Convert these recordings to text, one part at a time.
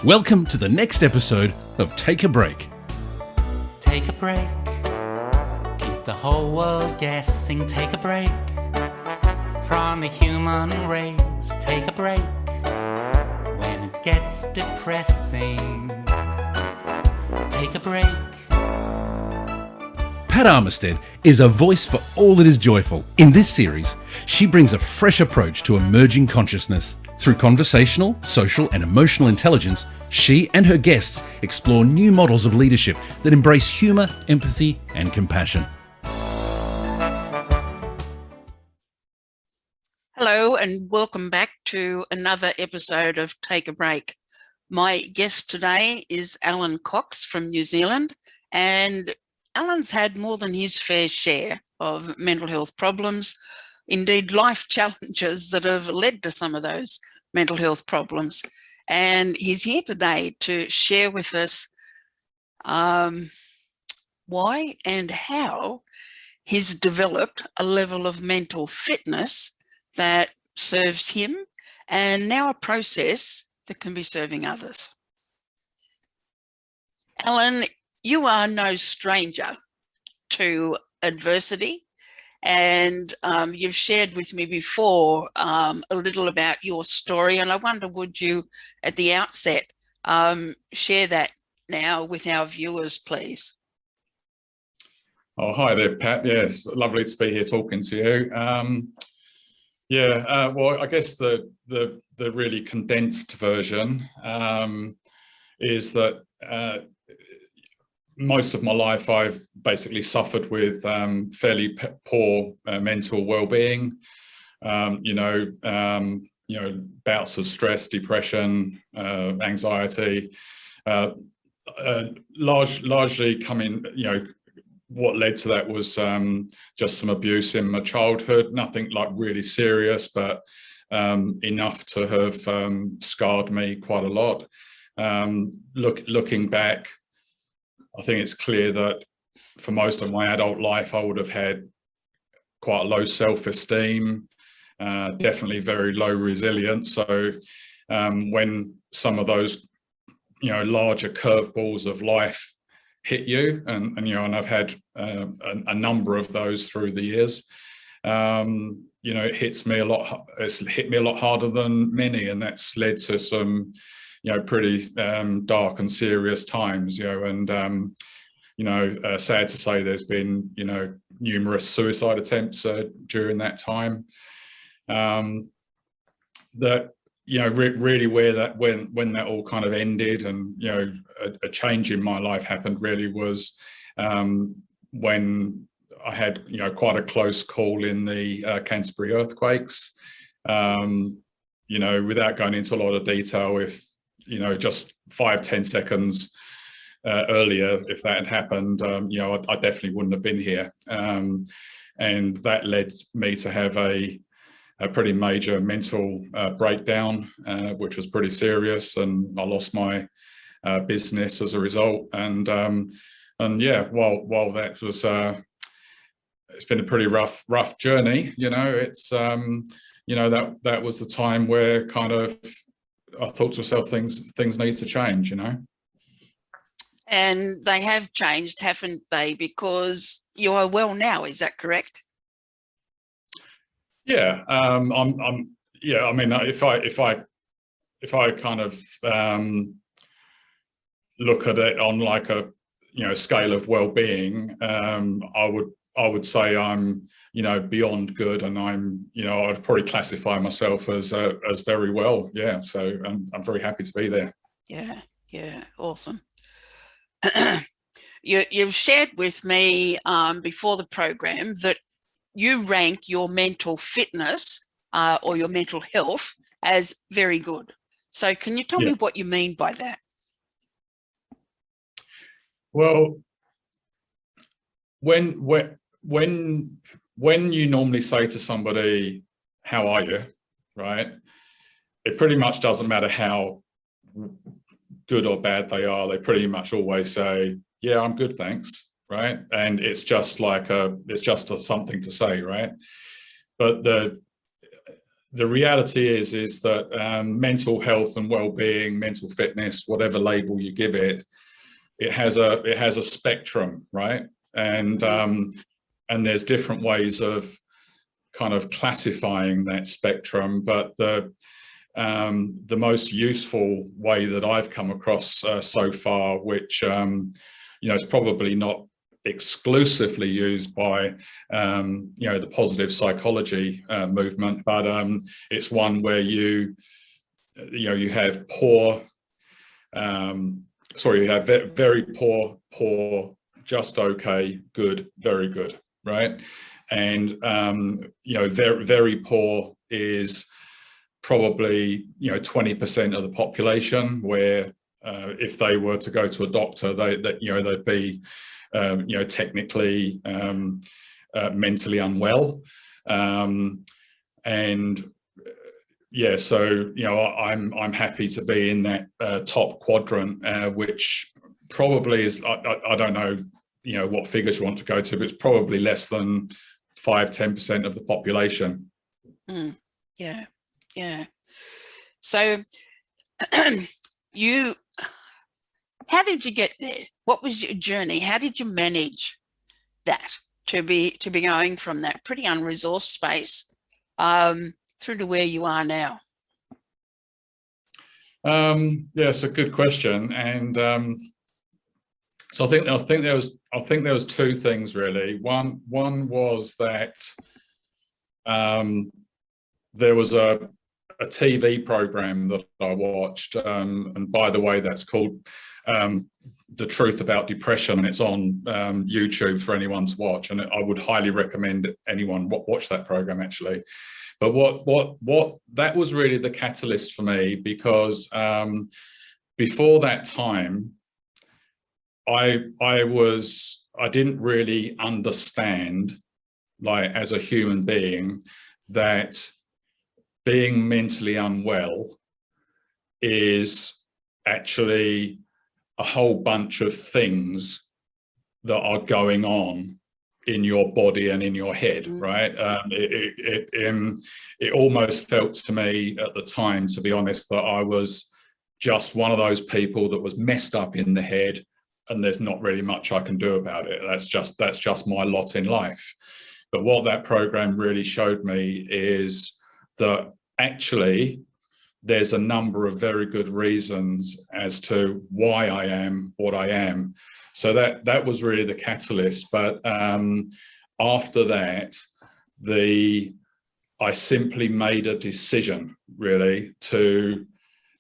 Welcome to the next episode of Take a Break. Take a break. Keep the whole world guessing. Take a break from the human race. Take a break when it gets depressing. Take a break. Pat Armistead is a voice for all that is joyful. In this series, she brings a fresh approach to emerging consciousness. Through conversational, social and emotional intelligence, she and her guests explore new models of leadership that embrace humour, empathy and compassion. Hello and welcome back to another episode of Take a Break. My guest today is Alan Cox from New Zealand, and Alan's had more than his fair share of mental health problems, indeed life challenges that have led to some of those mental health problems. And he's here today to share with us why and how he's developed a level of mental fitness that serves him and now a process that can be serving others. Alan, you are no stranger to adversity, and you've shared with me before a little about your story, and I wonder, would you at the outset share that now with our viewers, please? Oh, hi there, Pat. Yes, lovely to be here talking to you. Well, I guess the really condensed version is that most of my life I've basically suffered with fairly poor mental well-being. Bouts of stress, depression, anxiety, largely coming. What led to that was just some abuse in my childhood. Nothing like really serious, but enough to have scarred me quite a lot. Looking back, I think it's clear that for most of my adult life, I would have had quite low self-esteem, definitely very low resilience. So when some of those, larger curveballs of life hit you, and I've had a number of those through the years, it hits me a lot. It's hit me a lot harder than many, and that's led to some pretty dark and serious times, sad to say there's been, numerous suicide attempts during that time. Really where that, when that all kind of ended and, a change in my life happened really was when I had, quite a close call in the Canterbury earthquakes. Without going into a lot of detail, if just 5-10 seconds earlier, if that had happened, I definitely wouldn't have been here. And that led me to have a pretty major mental breakdown, which was pretty serious, and I lost my business as a result. And while that was, it's been a pretty rough journey. It's that was the time where kind of I thought to myself, things need to change, And they have changed, haven't they? Because you are well now, is that correct? Yeah, if I kind of look at it on like a scale of well-being, I would say I'm beyond good, and I'd probably classify myself as very well. Yeah, so I'm very happy to be there. Yeah, awesome. You've shared with me before the program that you rank your mental fitness or your mental health as very good. So can you tell me what you mean by that? Well, when you normally say to somebody, "How are you?" right? It pretty much doesn't matter how good or bad they are. They pretty much always say, "Yeah, I'm good, thanks." Right? And it's just like something to say, right? But the reality is that mental health and well-being, mental fitness, whatever label you give it, it has a spectrum, right? And there's different ways of kind of classifying that spectrum, but the most useful way that I've come across so far, which is probably not exclusively used by the positive psychology movement, but it's one where you have poor, you have very poor, just okay, good, very good, right? And very, very poor is probably 20% of the population, where if they were to go to a doctor, they'd be technically mentally unwell, so I'm happy to be in that top quadrant, which probably is, I don't know what figures you want to go to, but it's probably less than 5-10% of the population. Yeah. So how did you get there? What was your journey? How did you manage that to be going from that pretty unresourced space through to where you are now? It's a good question, and so I think there was two things really. One was that there was a TV program that I watched, and by the way, that's called The Truth About Depression, and it's on YouTube for anyone to watch, and I would highly recommend anyone watch that program actually. But what that was really the catalyst for me, because before that time I didn't really understand, like, as a human being, that being mentally unwell is actually a whole bunch of things that are going on in your body and in your head, right? It almost felt to me at the time, to be honest, that I was just one of those people that was messed up in the head, and there's not really much I can do about it. That's just my lot in life. But what that program really showed me is that actually there's a number of very good reasons as to why I am what I am. So that was really the catalyst. But after that, I simply made a decision really to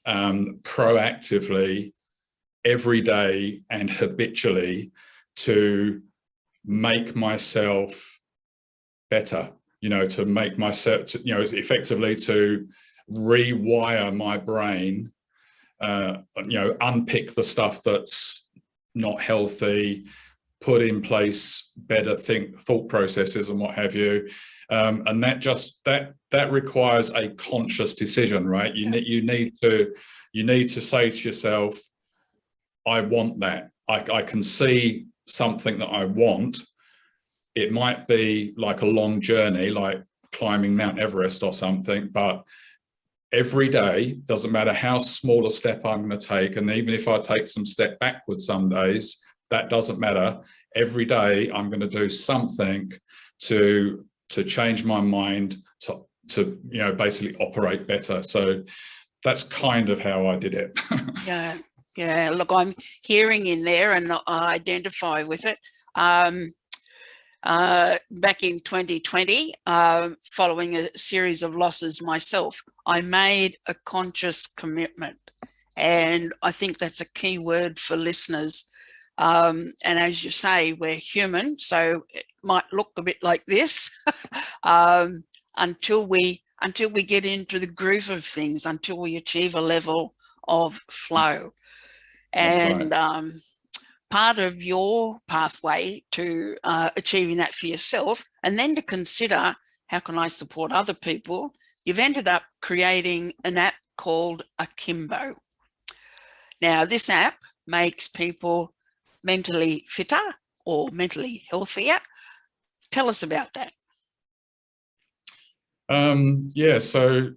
proactively, every day and habitually, to make myself better, to make myself, effectively to rewire my brain, unpick the stuff that's not healthy, put in place better thought processes and what have you. And that requires a conscious decision, right? You need to say to yourself, I want that. I can see something that I want. It might be like a long journey, like climbing Mount Everest or something, but every day, doesn't matter how small a step I'm going to take, and even if I take some step backwards some days, that doesn't matter. Every day I'm going to do something to change my mind, to basically operate better. So that's kind of how I did it. Yeah. Look, I'm hearing in there, and I identify with it. Back in 2020, following a series of losses myself, I made a conscious commitment. And I think that's a key word for listeners. And as you say, we're human, so it might look a bit like this until we get into the groove of things, until we achieve a level of flow. And right. Part of your pathway to achieving that for yourself, and then to consider, how can I support other people? You've ended up creating an app called Akimbo. Now, this app makes people mentally fitter or mentally healthier. Tell us about that. Yeah, so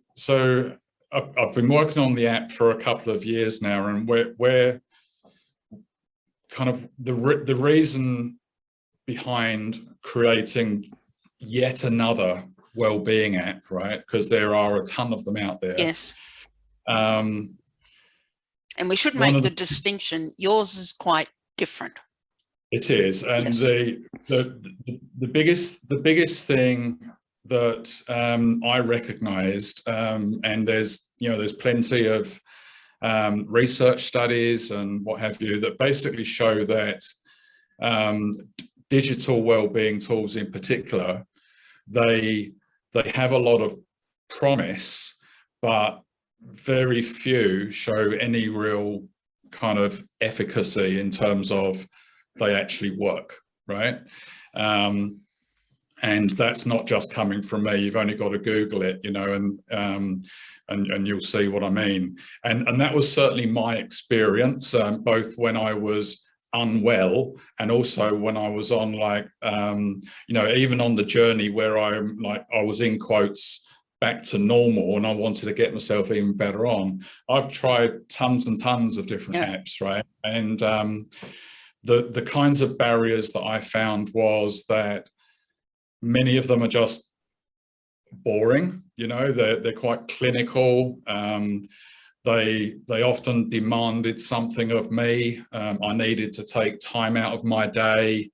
I've been working on the app for a couple of years now, and we're kind of the reason behind creating yet another wellbeing app, right? Because there are a ton of them out there. Yes. And we should make the distinction. Yours is quite different. It is, and yes. the biggest thing that I recognised, and there's plenty of research studies and what have you that basically show that digital wellbeing tools in particular, they have a lot of promise, but very few show any real kind of efficacy in terms of they actually work, right? And that's not just coming from me. You've only got to Google it, and you'll see what I mean. And that was certainly my experience, both when I was unwell and also when I was on even on the journey where I was in quotes back to normal and I wanted to get myself even better on. I've tried tons and tons of different apps, right? And the kinds of barriers that I found was that many of them are just boring, they're quite clinical. They often demanded something of me. I needed to take time out of my day.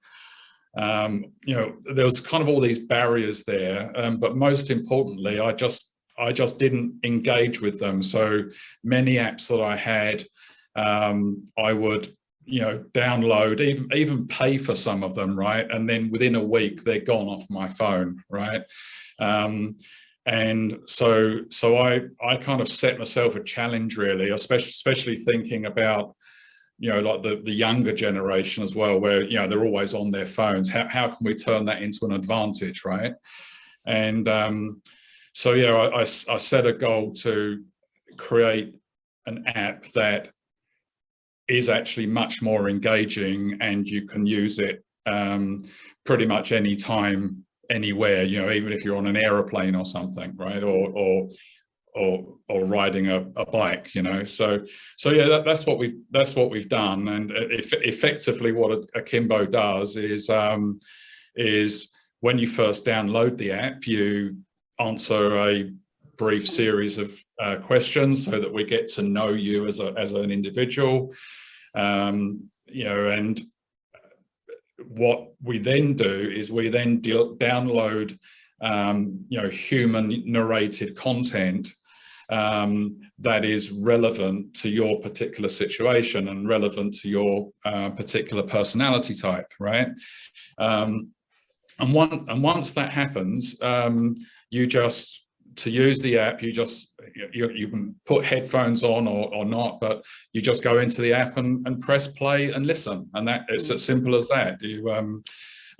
There was kind of all these barriers there, but most importantly, I just didn't engage with them. So many apps that I had, I would download, even pay for some of them, right? And then within a week they're gone off my phone, right? And so I kind of set myself a challenge, really, especially thinking about like the younger generation as well, where they're always on their phones. How can we turn that into an advantage, right? And so I set a goal to create an app that is actually much more engaging, and you can use it pretty much any time, anywhere, even if you're on an aeroplane or something, right? Or riding a bike, so yeah, that's what we've done. And effectively what Akimbo does is when you first download the app, you answer a brief series of questions so that we get to know you as an individual, and what we then do is we then download human narrated content that is relevant to your particular situation and relevant to your particular personality type, right? And once that happens, to use the app, you can put headphones on or not, but you just go into the app and press play and listen, and it's as simple as that. You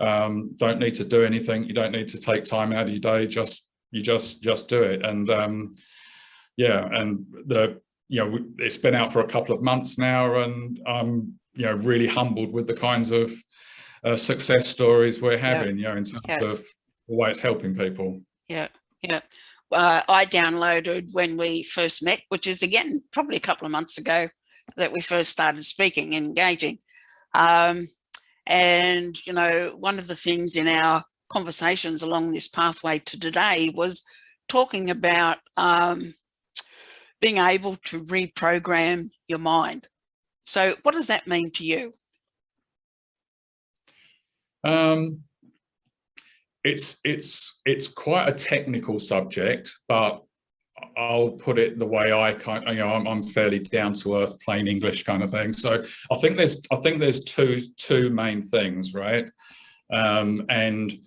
don't need to do anything. You don't need to take time out of your day. You just do it. And it's been out for a couple of months now, and I'm really humbled with the kinds of success stories we're having, in terms of the way it's helping people. I downloaded when we first met, which is again probably a couple of months ago that we first started speaking and engaging. And one of the things in our conversations along this pathway to today was talking about being able to reprogram your mind. So what does that mean to you? It's quite a technical subject, but I'll put it the way I'm fairly down to earth, plain English kind of thing. So I think there's two main things, right? And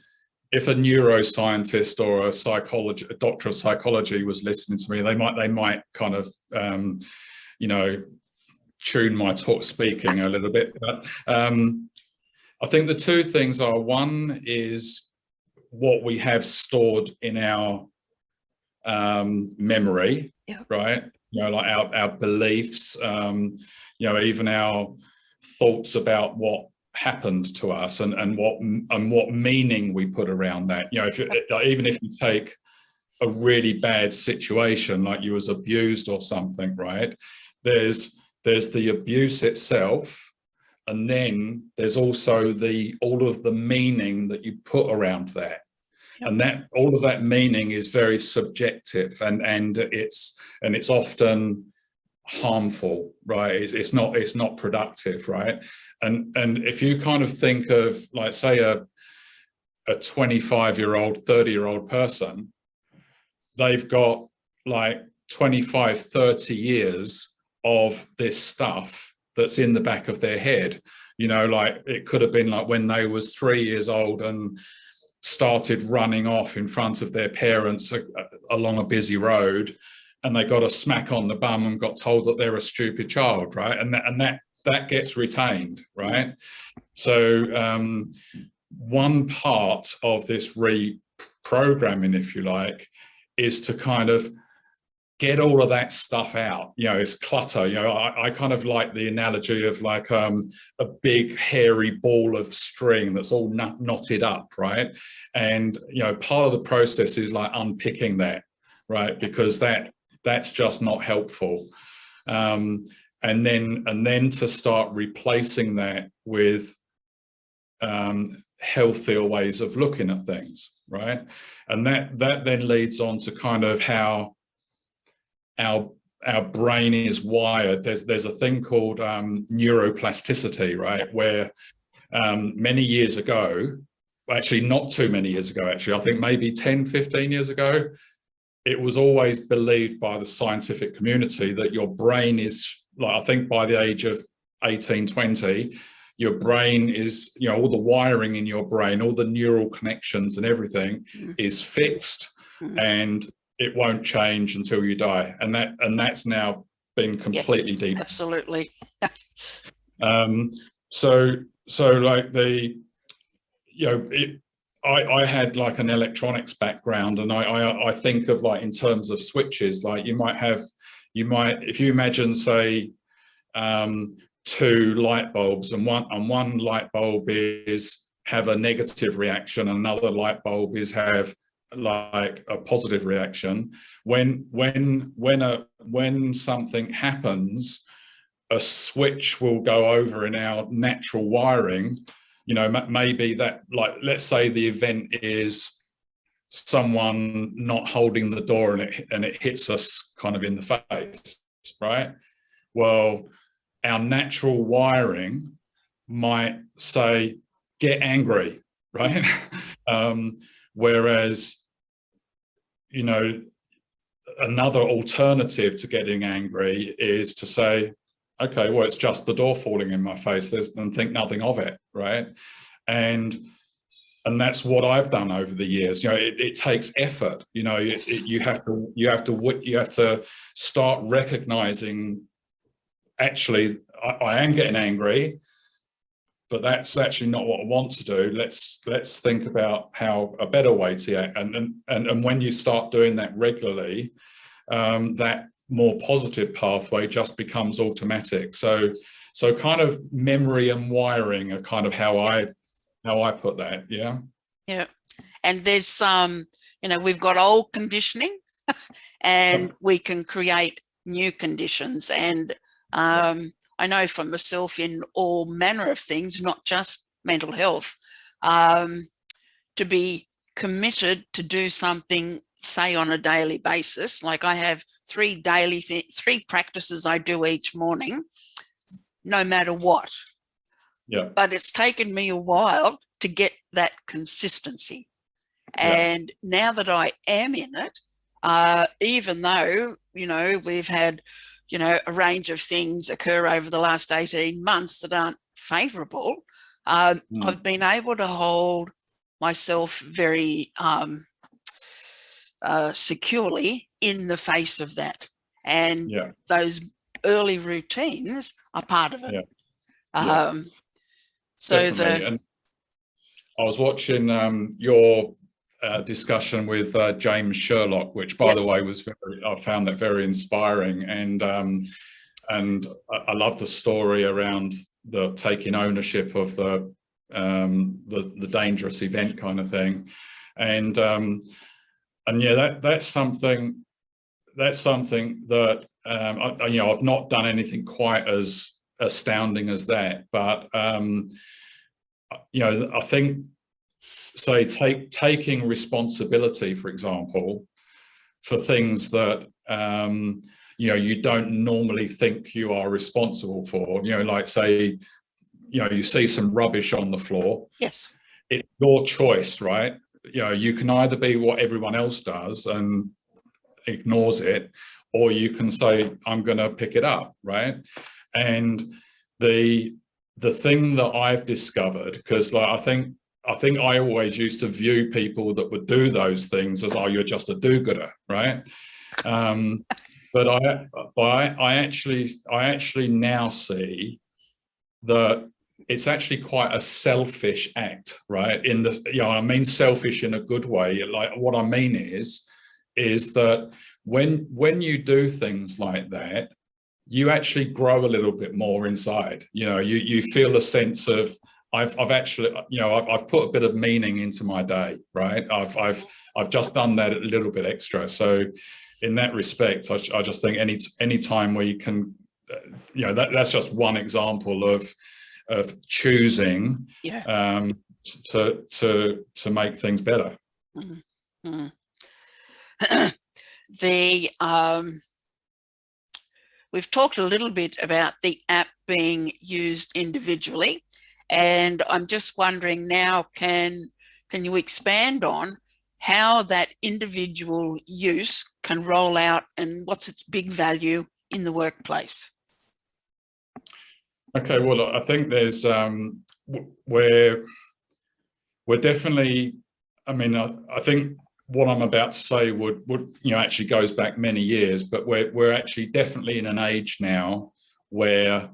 if a neuroscientist or a doctor of psychology was listening to me, they might kind of tune my speaking a little bit. But I think the two things are, one is what we have stored in our memory, right? Like our beliefs, even our thoughts about what happened to us and what meaning we put around that. Even if you take a really bad situation, like you was abused or something, right? There's the abuse itself, and then there's also all of the meaning that you put around that. Yep. And that all of that meaning is very subjective, and it's often harmful, right? It's not productive, right? And if you kind of think of, like, say a 25-year-old, 30-year-old person, they've got like 25, 30 years of this stuff that's in the back of their head. You know, like it could have been like when they was 3 years old and started running off in front of their parents along a busy road, and they got a smack on the bum and got told that they're a stupid child, right? And that gets retained, right? So one part of this reprogramming, if you like, is to kind of get all of that stuff out. You know, it's clutter. You know, I kind of like the analogy of like a big hairy ball of string that's all knotted up, right? And, you know, part of the process is like unpicking that, right? Because that's just not helpful. And then to start replacing that with healthier ways of looking at things, right? And that then leads on to kind of how our brain is wired. There's a thing called neuroplasticity, right? Where many years ago, actually not too many years ago, actually, I think maybe 10, 15 years ago, it was always believed by the scientific community that your brain is, like, I think by the age of 18, 20, your brain is, you know, all the wiring in your brain, all the neural connections and everything is fixed, and it won't change until you die. And that's now been completely deep. Absolutely. So like the, you know, I had like an electronics background, and I think of, like, in terms of switches, like you might, if you imagine, say, two light bulbs, and one light bulb is have a negative reaction, and another light bulb is have like a positive reaction. When something happens, a switch will go over in our natural wiring. You know, maybe that, like, let's say the event is someone not holding the door and it hits us kind of in the face, right? Well, our natural wiring might say, get angry, right? Whereas, you know, another alternative to getting angry is to say, okay, well, it's just the door falling in my face, and think nothing of it, right? And that's what I've done over the years. You know, it takes effort. You know, you have to start recognizing, actually, I am getting angry, but that's actually not what I want to do. Let's think about how a better way to act. And when you start doing that regularly, that more positive pathway just becomes automatic. So kind of memory and wiring are kind of how I put that. Yeah. Yeah. And there's you know, we've got old conditioning and we can create new conditions. And I know for myself, in all manner of things, not just mental health, to be committed to do something, say, on a daily basis. Like I have three practices I do each morning, no matter what. Yeah. But it's taken me a while to get that consistency. And now that I am in it, even though, you know, we've had, you know, a range of things occur over the last 18 months that aren't favourable, I've been able to hold myself very securely in the face of that. And those early routines are part of it. So and I was watching your discussion with James Sherlock, which, by the way, was I found that very inspiring, and I love the story around the taking ownership of the dangerous event kind of thing. And and yeah, that's something that I've not done anything quite as astounding as that, but I think, say, taking responsibility, for example, for things that you don't normally think you are responsible for. Like, say, you see some rubbish on the floor. Yes. It's your choice, right? You can either be what everyone else does and ignores it, or you can say, I'm going to pick it up, right? And the thing that I've discovered, because I think I always used to view people that would do those things as, oh, you're just a do-gooder, right? But I actually now see that it's actually quite a selfish act, right? I mean selfish in a good way. Like, what I mean is that when you do things like that, you actually grow a little bit more inside. You feel a sense of, I've put a bit of meaning into my day, right? I've just done that a little bit extra. So in that respect, I just think any time where you can, that's just one example of choosing to make things better. Mm-hmm. We've talked a little bit about the app being used individually, and I'm just wondering now, can you expand on how that individual use can roll out and what's its big value in the workplace? Okay, well, I think there's we're definitely, I think what I'm about to say would actually goes back many years, but we're actually definitely in an age now where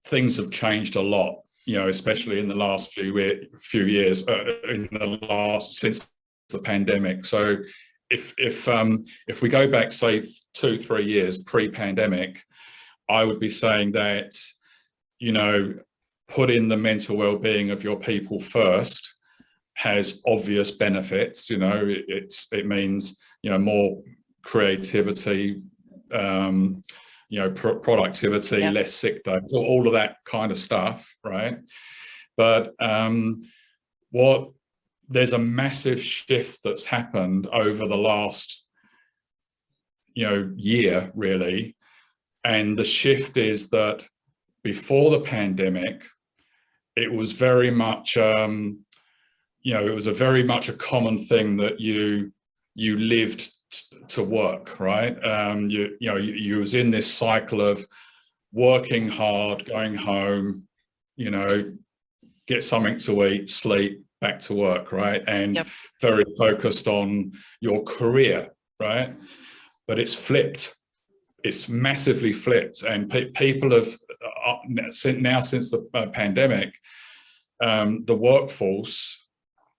things have changed a lot, especially in the last few years, since the pandemic. So if we go back, say, 2-3 years pre-pandemic, I would be saying that, putting the mental well-being of your people first has obvious benefits. It means more creativity, productivity, less sick days, all of that kind of stuff, right? But there's a massive shift that's happened over the last year, really, and the shift is that before the pandemic, it was very much it was very much a common thing that you lived to work, right? You was in this cycle of working hard, going home, get something to eat, sleep, back to work, right? And very focused on your career, right? But it's flipped. It's massively flipped, and people have now, since the pandemic, the workforce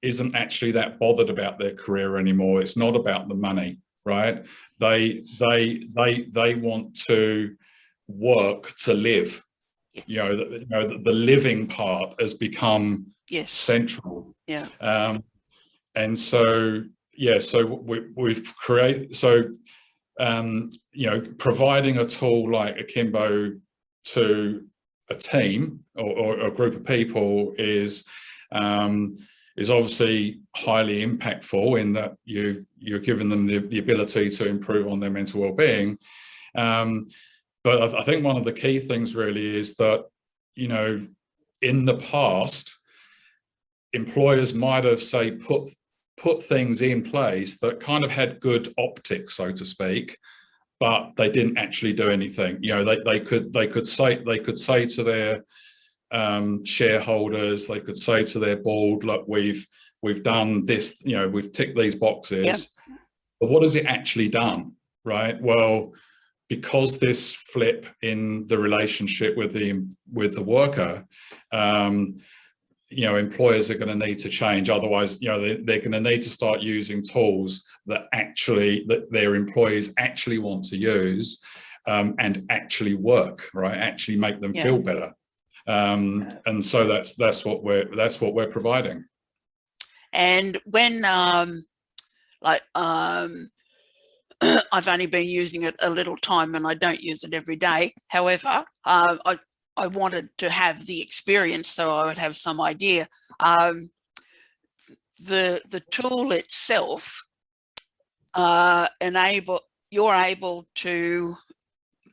isn't actually that bothered about their career anymore. It's not about the money, right? They want to work to live. The living part has become central. And so we've created providing a tool like Akimbo to a team or a group of people is obviously highly impactful in that you're giving them the ability to improve on their mental well-being. But I think one of the key things really is that, in the past, employers might have, say, put things in place that kind of had good optics, so to speak, but they didn't actually do anything. They could say to their shareholders, they could say to their board, look, we've done this, we've ticked these boxes, but what has it actually done, right? Well, because this flip in the relationship with the worker, employers are going to need to change. Otherwise, they're going to need to start using tools that their employees actually want to use, and actually work, right? Actually make them feel better. And so that's what we're providing. And when I've only been using it a little time and I don't use it every day. However, I wanted to have the experience so I would have some idea. The tool itself you're able to,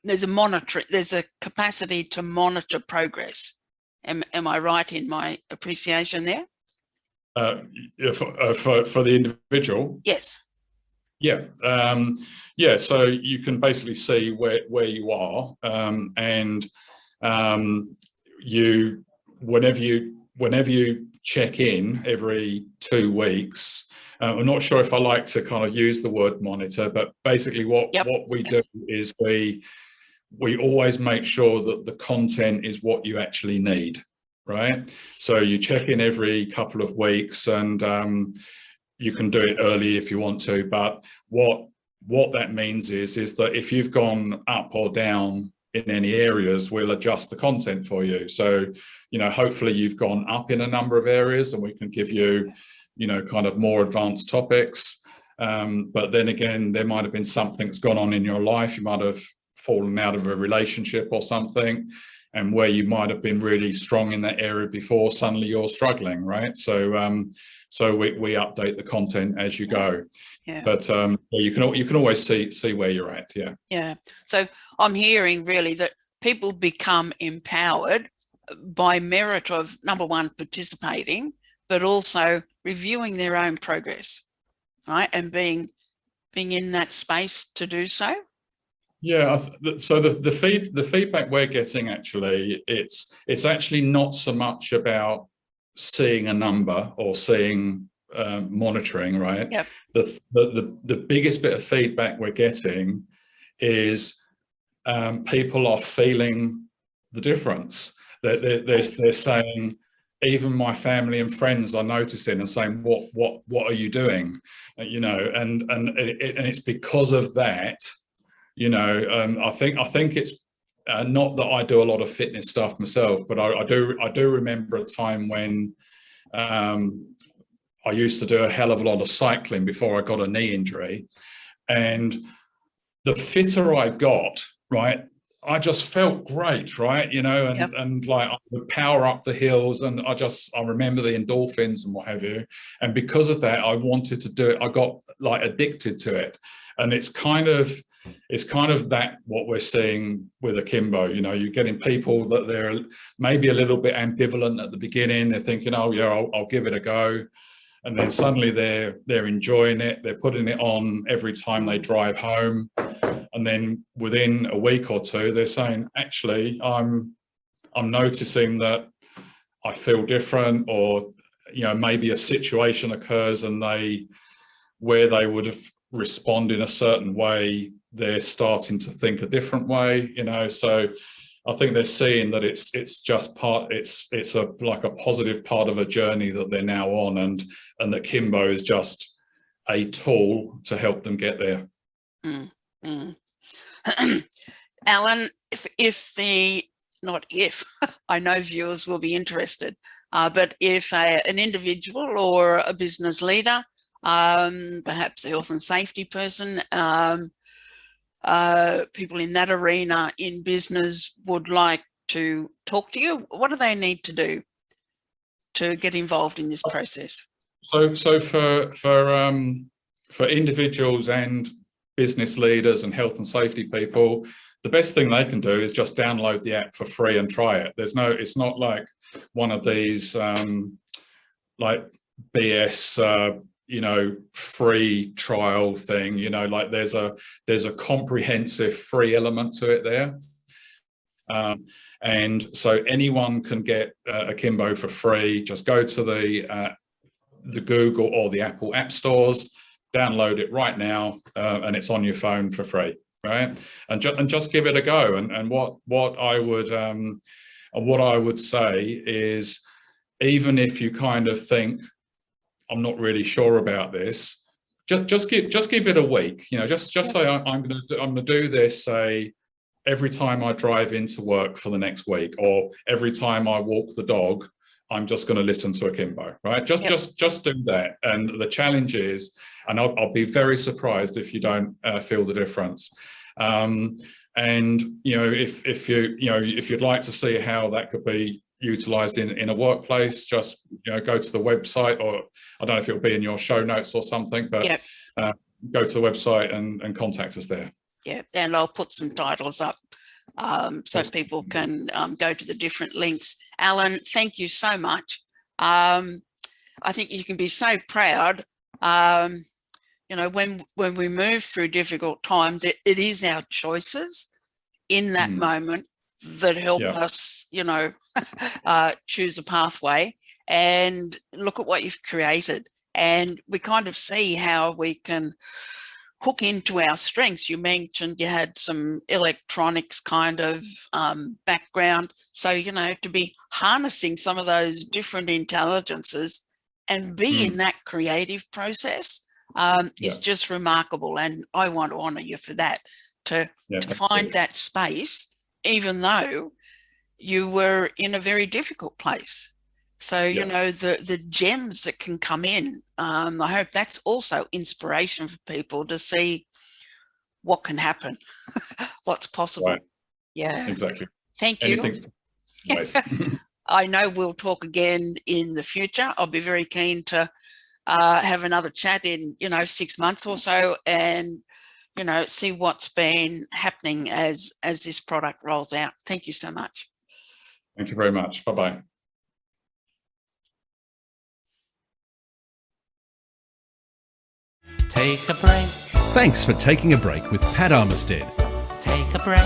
there's a capacity to monitor progress. Am I right in my appreciation there? For the individual? Yes. Yeah. Yeah, so you can basically see where you are, and whenever you check in every 2 weeks. I'm not sure if I like to kind of use the word monitor, but basically what we do is we always make sure that the content is what you actually need, right? So you check in every couple of weeks, and you can do it early if you want to, but what that means is that if you've gone up or down in any areas, we'll adjust the content for you. So, hopefully you've gone up in a number of areas and we can give you, kind of more advanced topics. But then again, there might have been something that's gone on in your life. You might have fallen out of a relationship or something, and where you might have been really strong in that area before, suddenly you're struggling, right? So we update the content as you go. Yeah. But you can always see where you're at. Yeah. Yeah. So I'm hearing really that people become empowered by merit of, number one, participating, but also reviewing their own progress, right? And being in that space to do so. Yeah, so the feedback we're getting, actually, it's actually not so much about seeing a number or seeing monitoring, right? Yep. The biggest bit of feedback we're getting is people are feeling the difference. They're saying, even my family and friends are noticing and saying, what are you doing? And it's because of that. I think it's not that I do a lot of fitness stuff myself, but I do remember a time when I used to do a hell of a lot of cycling before I got a knee injury, and the fitter I got, right, I just felt great, right? And like I would power up the hills, and I remember the endorphins and what have you. And because of that, I wanted to do it. I got like addicted to it. And it's kind of that what we're seeing with Akimbo. You're getting people that they're maybe a little bit ambivalent at the beginning. They're thinking, oh yeah, I'll give it a go. And then suddenly they're enjoying it. They're putting it on every time they drive home. And then within a week or two, they're saying, actually, I'm noticing that I feel different, or, maybe a situation occurs and where they would have responded a certain way, they're starting to think a different way, so I think they're seeing that it's just it's like a positive part of a journey that they're now on, and Akimbo is just a tool to help them get there. Alan, I know viewers will be interested, but if an individual or a business leader, perhaps a health and safety person, people in that arena in business would like to talk to you, what do they need to do to get involved in this process? So for individuals and business leaders and health and safety people, the best thing they can do is just download the app for free and try it. It's not like one of these like BS free trial thing, like there's a comprehensive free element to it there. And so anyone can get Akimbo for free. Just go to the Google or the Apple app stores, download it right now, and it's on your phone for free, right? And just give it a go. And what I would say is, even if you kind of think, I'm not really sure about this, just give it a week. Just say I'm going to do this, say, every time I drive into work for the next week, or every time I walk the dog, I'm just going to listen to Akimbo, right? Just do that. And the challenge is, and I'll be very surprised if you don't feel the difference. And if you'd like to see how that could be utilized in a workplace, just go to the website, or I don't know if it'll be in your show notes or something, but go to the website and contact us there. Yeah, and I'll put some titles up so people can go to the different links. Alan, thank you so much. I think you can be so proud. When we move through difficult times, it is our choices in that moment that help us, choose a pathway and look at what you've created. And we kind of see how we can hook into our strengths. You mentioned you had some electronics kind of background. So, to be harnessing some of those different intelligences and be in that creative process is just remarkable. And I want to honour you for that, to find that space, even though you were in a very difficult place. So, the gems that can come in, I hope that's also inspiration for people to see what can happen, what's possible. Right. Yeah. Exactly. Thank you. I know we'll talk again in the future. I'll be very keen to have another chat in, 6 months or so, and, see what's been happening as this product rolls out. Thank you so much. Thank you very much. Bye-bye. Take a break. Thanks for taking a break with Pat Armistead. Take a break.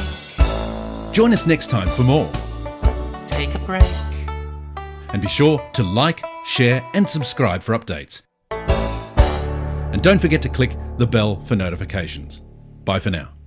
Join us next time for more. Take a break. And be sure to like, share and subscribe for updates. And don't forget to click the bell for notifications. Bye for now.